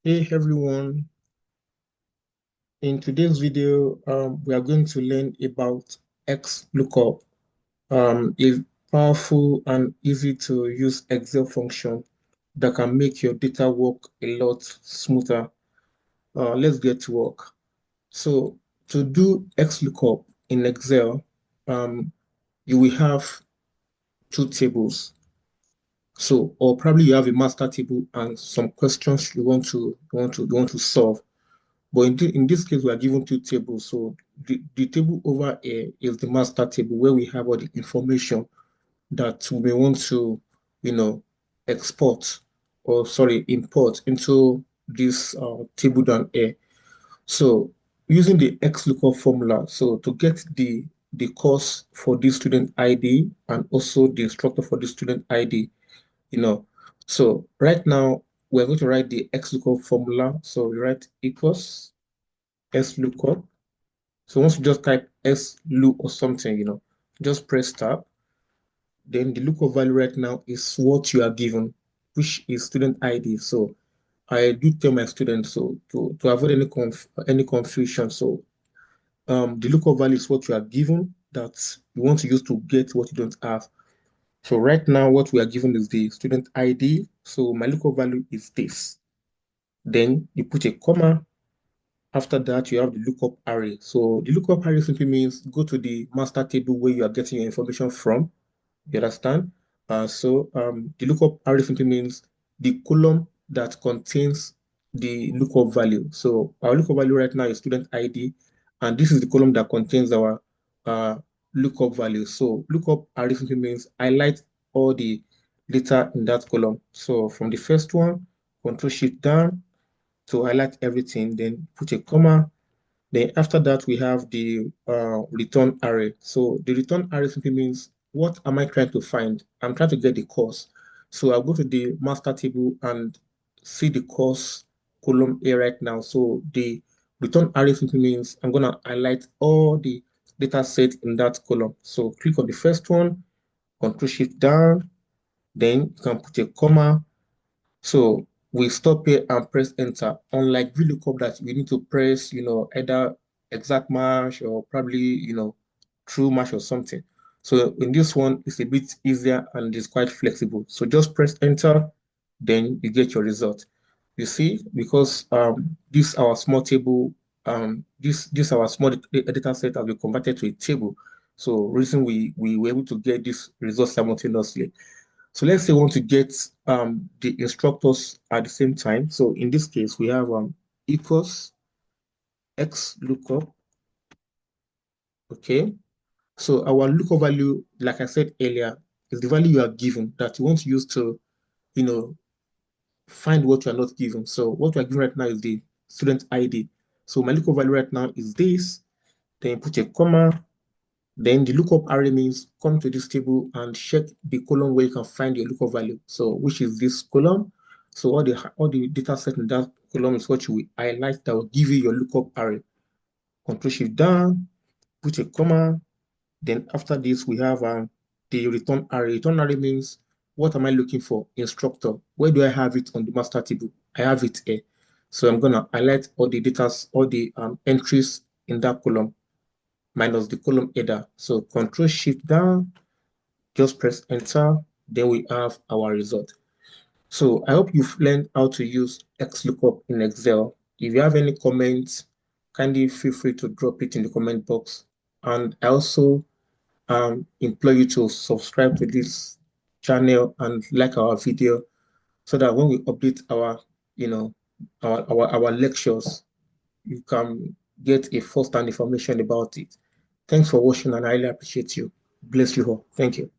Hey everyone, in today's video, we are going to learn about XLOOKUP, a powerful and easy to use Excel function that can make your data work a lot smoother. Let's get to work. So to do XLOOKUP in Excel, you will have two tables. So, or probably you have a master table and some questions you want to solve. But in this case, we are given two tables. So the table over here is the master table where we have all the information that we may want to, export or sorry, import into this table down here. So using the XLOOKUP formula, so to get the course for the student ID and also the instructor for the student ID, you know. So right now we're going to write the XLOOKUP formula. So we write equals XLOOKUP. So once you just type XLOOK or something, just press tab. Then the lookup value right now is what you are given, which is student ID. So I do tell my students so to avoid any confusion. So the lookup value is what you are given that you want to use to get what you don't have. So right now what we are given is the student ID. So my lookup value is this. Then you put a comma. After that, you have the lookup array. So the lookup array simply means go to the master table where you are getting your information from. You understand? The lookup array simply means the column that contains the lookup value. So our lookup value right now is student ID, and this is the column that contains our uh, lookup value. So lookup array simply means highlight all the data in that column. So from the first one, Control Shift down to highlight everything, then put a comma. Then after that, we have the return array. So the return array simply means, what am I trying to find? I'm trying to get the course. So I'll go to the master table and see the course column A right now. So the return array simply means I'm going to highlight all the data set in that column. So click on the first one, Control Shift down, then you can put a comma. So we stop here and press enter. Unlike VLOOKUP that we need to press, either exact match or probably, true match or something. So in this one, it's a bit easier and it's quite flexible. So just press enter, then you get your result. You see, because this our small table, this our small data set has been converted to a table. So reason we were able to get this result simultaneously. So let's say we want to get the instructors at the same time. So in this case, we have equals XLOOKUP. Okay. So our lookup value, like I said earlier, is the value you are given that you want to use to, you know, find what you are not given. So what we are given right now is the student ID. So my lookup value right now is this. Then you put a comma. Then the lookup array means come to this table and check the column where you can find your lookup value. So which is this column. So all the data set in that column is what you will highlight that will give you your lookup array. Control Shift down, put a comma. Then after this we have the return array. Return array means what am I looking for? Instructor. Where do I have it on the master table? I have it here. So I'm gonna highlight all the data, all the entries in that column minus the column header. So Control Shift down, just press enter, then we have our result. So I hope you've learned how to use XLOOKUP in Excel. If you have any comments, kindly feel free to drop it in the comment box. And I also implore you to subscribe to this channel and like our video so that when we update our, our lectures, you can get a first-hand information about it. Thanks for watching and I really appreciate you. Bless you all. Thank you.